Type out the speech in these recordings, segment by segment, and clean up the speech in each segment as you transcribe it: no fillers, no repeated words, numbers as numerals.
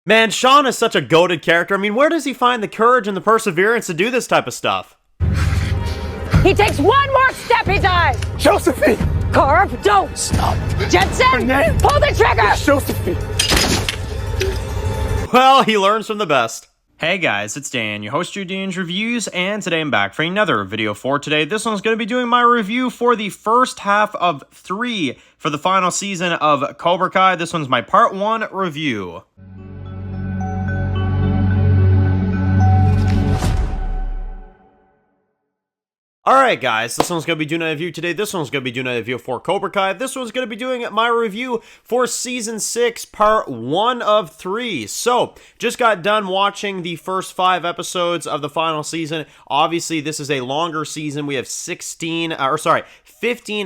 Man, Sean is such a goated character. I mean, where does he find the courage and the perseverance to do this type of stuff? He takes one more step, he dies! Josephine! Carve, don't! Stop! Jensen, name? pull the trigger! Josephine! Well, he learns from the best. Hey guys, it's Dan, your host of Dan's Reviews, and today I'm back for another video for today. This one's going to be doing my review for the first half of 3 for the final season of Cobra Kai. This one's my part 1 review. Alright guys, this one's going to be doing a review today. This one's going to be doing a review for Cobra Kai. This one's going to be doing my review for Season 6, Part 1 of 3. So, just got done watching the first 5 episodes of the final season. Obviously, this is a longer season. We have 15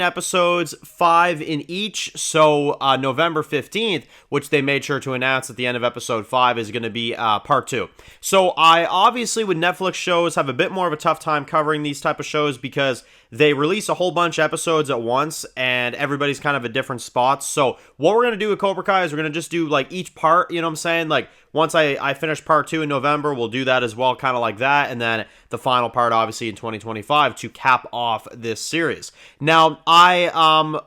episodes, 5 in each. So, November 15th, which they made sure to announce at the end of episode 5, is going to be Part 2. So, I obviously, with Netflix shows, have a bit more of a tough time covering these type of shows because they release a whole bunch of episodes at once and everybody's kind of at different spots. So what we're going to do with Cobra Kai is we're going to just do like each part, you know what I'm saying? Like once I finish part 2 in November, we'll do that as well, kind of like that. And then the final part, obviously, in 2025 to cap off this series. Now, I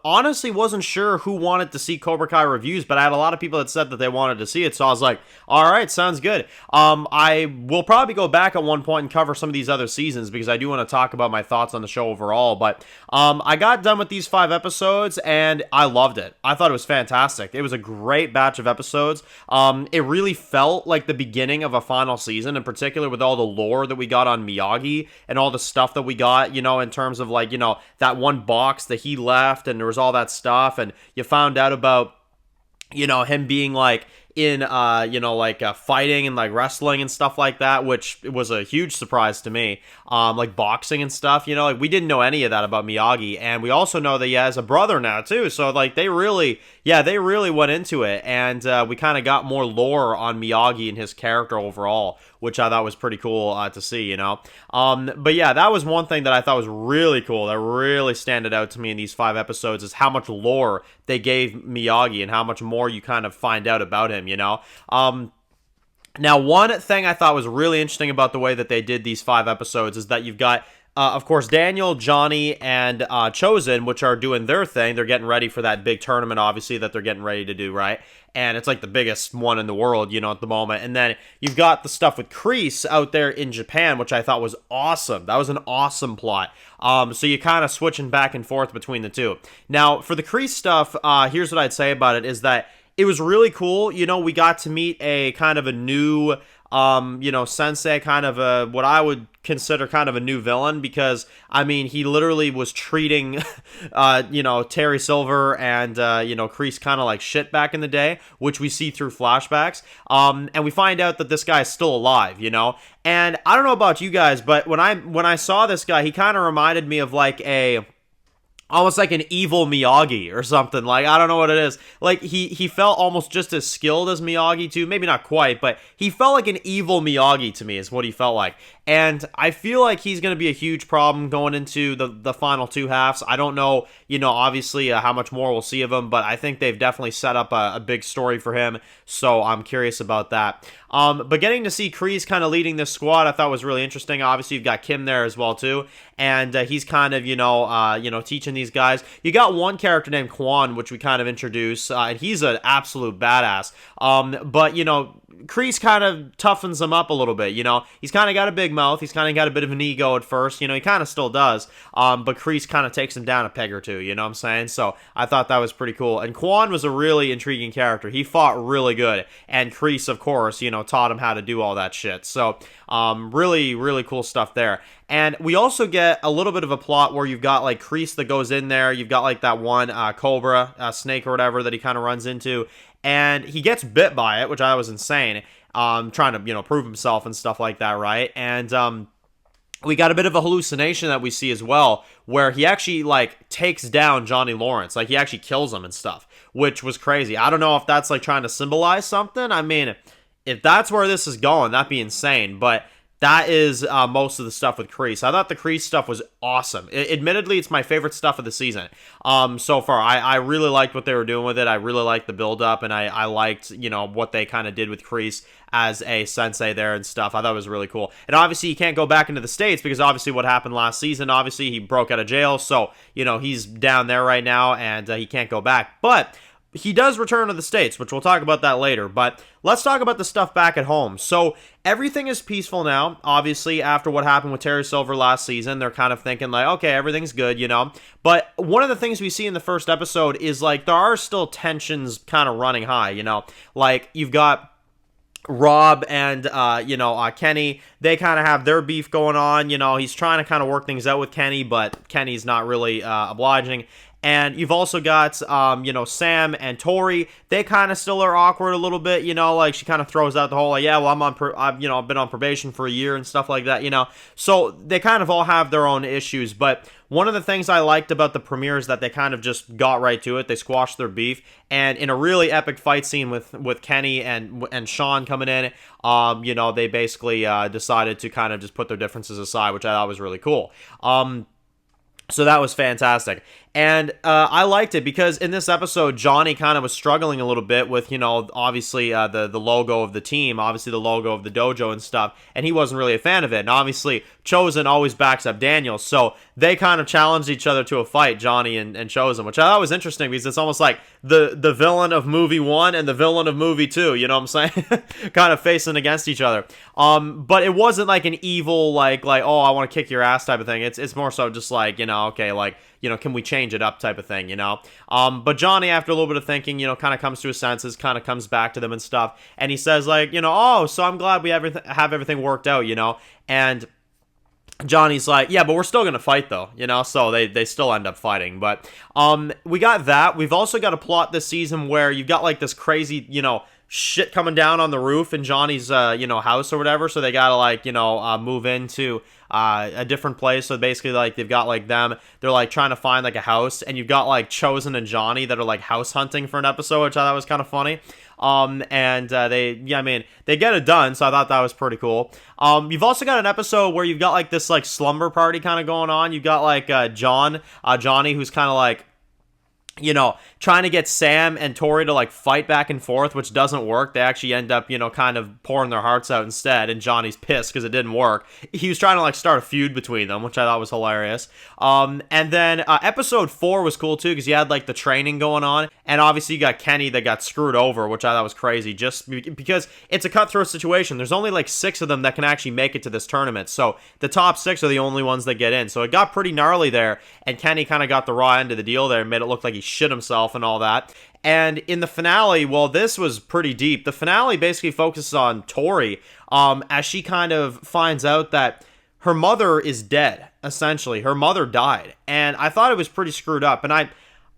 honestly wasn't sure who wanted to see Cobra Kai reviews, but I had a lot of people that said that they wanted to see it. So I was like, all right, sounds good. I will probably go back at one point and cover some of these other seasons because I do want to talk about my thoughts on the show overall. But I got done with these 5 episodes and I loved it. I thought it was fantastic. It was a great batch of episodes. It really felt like the beginning of a final season, in particular with all the lore that we got on Miyagi and all the stuff that we got, you know, in terms of like, you know, that one box that he left and there was all that stuff and you found out about, you know, him being like in you know, like fighting and like wrestling and stuff like that, which was a huge surprise to me. Like boxing and stuff, you know, like we didn't know any of that about Miyagi, and we also know that he has a brother now too, so like they really went into it, and we kind of got more lore on Miyagi and his character overall, which I thought was pretty cool to see, you know. But yeah, that was one thing that I thought was really cool, that really standed out to me in these 5 episodes, is how much lore they gave Miyagi and how much more you kind of find out about him, you know. Now, one thing I thought was really interesting about the way that they did these 5 episodes is that you've got, of course, Daniel, Johnny, and Chosen, which are doing their thing. They're getting ready for that big tournament, obviously, that they're getting ready to do, right? And it's like the biggest one in the world, you know, at the moment. And then you've got the stuff with Kreese out there in Japan, which I thought was awesome. That was an awesome plot. So you're kind of switching back and forth between the two. Now, for the Kreese stuff, here's what I'd say about it, is that it was really cool. You know, we got to meet a kind of a new, you know, sensei, kind of a, what I would consider kind of a new villain, because, I mean, he literally was treating, you know, Terry Silver and, you know, Kreese kind of like shit back in the day, which we see through flashbacks. And we find out that this guy's still alive, you know, and I don't know about you guys, but when I saw this guy, he kind of reminded me of like almost like an evil Miyagi or something. Like, I don't know what it is. Like, he felt almost just as skilled as Miyagi too. Maybe not quite, but he felt like an evil Miyagi to me is what he felt like. And I feel like he's going to be a huge problem going into the final 2 halves. I don't know, you know, obviously how much more we'll see of him, but I think they've definitely set up a big story for him, so I'm curious about that. But getting to see Kreese kind of leading this squad, I thought was really interesting. Obviously, you've got Kim there as well too, and he's kind of, you know, teaching these guys. You got one character named Quan, which we kind of introduce, and he's an absolute badass. But, you know, Kreese kind of toughens him up a little bit, you know. He's kind of got a big mouth. He's kind of got a bit of an ego at first. You know, he kind of still does. But Kreese kind of takes him down a peg or two, you know what I'm saying? So I thought that was pretty cool. And Quan was a really intriguing character. He fought really good. And Kreese, of course, you know, taught him how to do all that shit. So really, really cool stuff there. And we also get a little bit of a plot where you've got like Kreese that goes in there. You've got like that one Cobra, snake or whatever that he kind of runs into. And he gets bit by it, which I was insane, trying to, you know, prove himself and stuff like that, right? And we got a bit of a hallucination that we see as well, where he actually, like, takes down Johnny Lawrence. Like, he actually kills him and stuff, which was crazy. I don't know if that's, like, trying to symbolize something. I mean, if that's where this is going, that'd be insane. But that is most of the stuff with Kreese. I thought the Kreese stuff was awesome. Admittedly, it's my favorite stuff of the season so far. I really liked what they were doing with it. I really liked the build-up, and I liked, what they kind of did with Kreese as a sensei there and stuff. I thought it was really cool. And obviously, he can't go back into the States because obviously what happened last season, obviously he broke out of jail, so, he's down there right now, and he can't go back. But he does return to the States, which we'll talk about that later, but let's talk about the stuff back at home. So everything is peaceful now. Obviously, after what happened with Terry Silver last season, they're kind of thinking like, okay, everything's good, But one of the things we see in the first episode is like there are still tensions kind of running high, Like you've got Rob and Kenny, they kind of have their beef going on. He's trying to kind of work things out with Kenny, but Kenny's not really obliging. And you've also got, Sam and Tori. They kind of still are awkward a little bit, like she kind of throws out the whole, like, yeah, well, I've been on probation for a year and stuff like that, So they kind of all have their own issues. But one of the things I liked about the premiere is that they kind of just got right to it. They squashed their beef. And in a really epic fight scene with Kenny and Sean coming in, they basically decided to kind of just put their differences aside, which I thought was really cool. So that was fantastic. And I liked it because in this episode, Johnny kind of was struggling a little bit with, obviously the logo of the team, obviously the logo of the dojo and stuff, and he wasn't really a fan of it. And obviously, Chosen always backs up Daniel, so they kind of challenged each other to a fight, Johnny and Chosen, which I thought was interesting because it's almost like the villain of movie 1 and the villain of movie 2, you know what I'm saying? Kind of facing against each other. But it wasn't like an evil, like oh, I want to kick your ass type of thing. It's more so just like, okay, like, can we change it up type of thing, But Johnny, after a little bit of thinking, kind of comes to his senses, kind of comes back to them and stuff. And he says, like, oh, so I'm glad we have everything worked out, And Johnny's like, yeah, but we're still going to fight, though, So they still end up fighting. But we got that. We've also got a plot this season where you've got, like, this crazy, shit coming down on the roof in Johnny's, house or whatever. So they got to, like, move into a different place. So basically, like, they've got, like, they're, like, trying to find, like, a house. And you've got, like, Chosen and Johnny that are, like, house hunting for an episode, which I thought was kind of funny. They get it done, so I thought that was pretty cool. You've also got an episode where you've got, like, this, like, slumber party kind of going on. You've got, like, Johnny, who's kind of, like, trying to get Sam and Tori to, like, fight back and forth, which doesn't work. They actually end up, kind of pouring their hearts out instead, and Johnny's pissed because it didn't work. He was trying to, like, start a feud between them, which I thought was hilarious. And then episode 4 was cool, too, because you had, like, the training going on, and obviously you got Kenny that got screwed over, which I thought was crazy, just because it's a cutthroat situation. There's only, like, 6 of them that can actually make it to this tournament, so the top 6 are the only ones that get in, so it got pretty gnarly there, and Kenny kind of got the raw end of the deal there and made it look like he shit himself and all that. And in the finale, well, this was pretty deep. The finale basically focuses on Tori as she kind of finds out that her mother is dead, essentially. Her mother died. And I thought it was pretty screwed up. And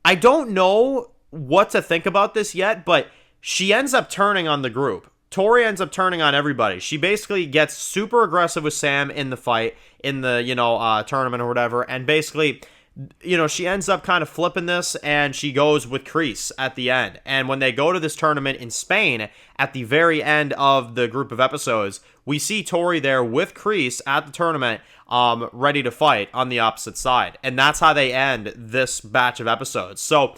I don't know what to think about this yet, but she ends up turning on the group. Tori ends up turning on everybody. She basically gets super aggressive with Sam in the fight, in the, tournament or whatever, and basically, she ends up kind of flipping this, and she goes with Kreese at the end. And when they go to this tournament in Spain, at the very end of the group of episodes, we see Tori there with Kreese at the tournament, ready to fight on the opposite side. And that's how they end this batch of episodes. So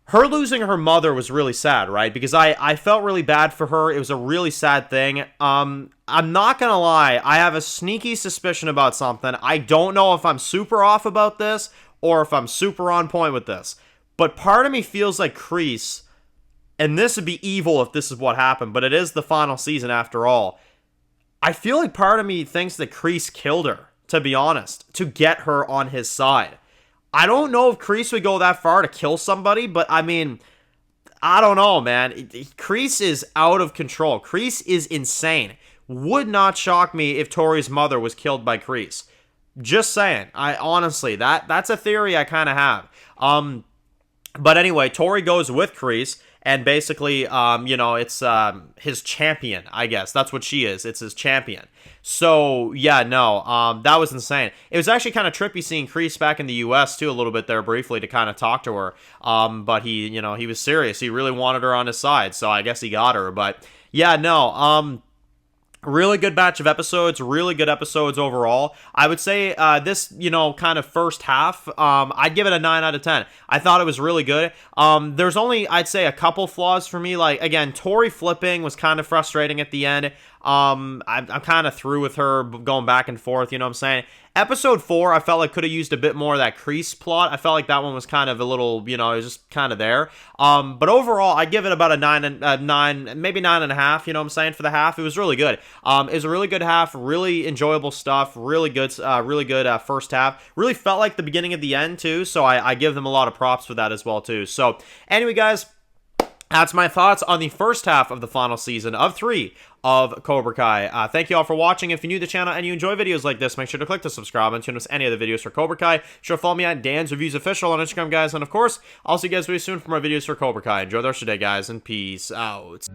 her losing her mother was really sad, right? Because I felt really bad for her. It was a really sad thing. I'm not going to lie. I have a sneaky suspicion about something. I don't know if I'm super off about this or if I'm super on point with this. But part of me feels like Kreese, and this would be evil if this is what happened, but it is the final season after all. I feel like part of me thinks that Kreese killed her, to be honest, to get her on his side. I don't know if Kreese would go that far to kill somebody, but I mean, I don't know, man. Kreese is out of control. Kreese is insane. Would not shock me if Tori's mother was killed by Kreese. Just saying. I honestly, that's a theory I kind of have. But anyway, Tori goes with Kreese, and basically, it's his champion, I guess. That's what she is. It's his champion. So, yeah, no, that was insane. It was actually kind of trippy seeing Kreese back in the U.S., too, a little bit there briefly to kind of talk to her. But he was serious. He really wanted her on his side, so I guess he got her. But, yeah, no, Really good batch of episodes, really good episodes overall. I would say this, kind of first half, I'd give it a 9 out of 10. I thought it was really good. There's only, I'd say, a couple flaws for me. Like, again, Tori flipping was kind of frustrating at the end. I'm kind of through with her going back and forth, you know what I'm saying? Episode 4, I felt like could have used a bit more of that Kreese plot. I felt like that one was kind of a little, it was just kind of there. But overall, I give it about a 9, maybe 9.5, you know what I'm saying, for the half. It was really good. It was a really good half, really enjoyable stuff, really good first half. Really felt like the beginning of the end, too, so I give them a lot of props for that as well, too. So, anyway, guys, that's my thoughts on the first half of the final season of 3 of Cobra Kai. Thank you all for watching. If you're new to the channel and you enjoy videos like this, make sure to click the subscribe button to miss any of the videos for Cobra Kai. Be sure to follow me at Dan's Reviews Official on Instagram, guys. And of course, I'll see you guys very soon for more videos for Cobra Kai. Enjoy the rest of your day, guys, and peace out.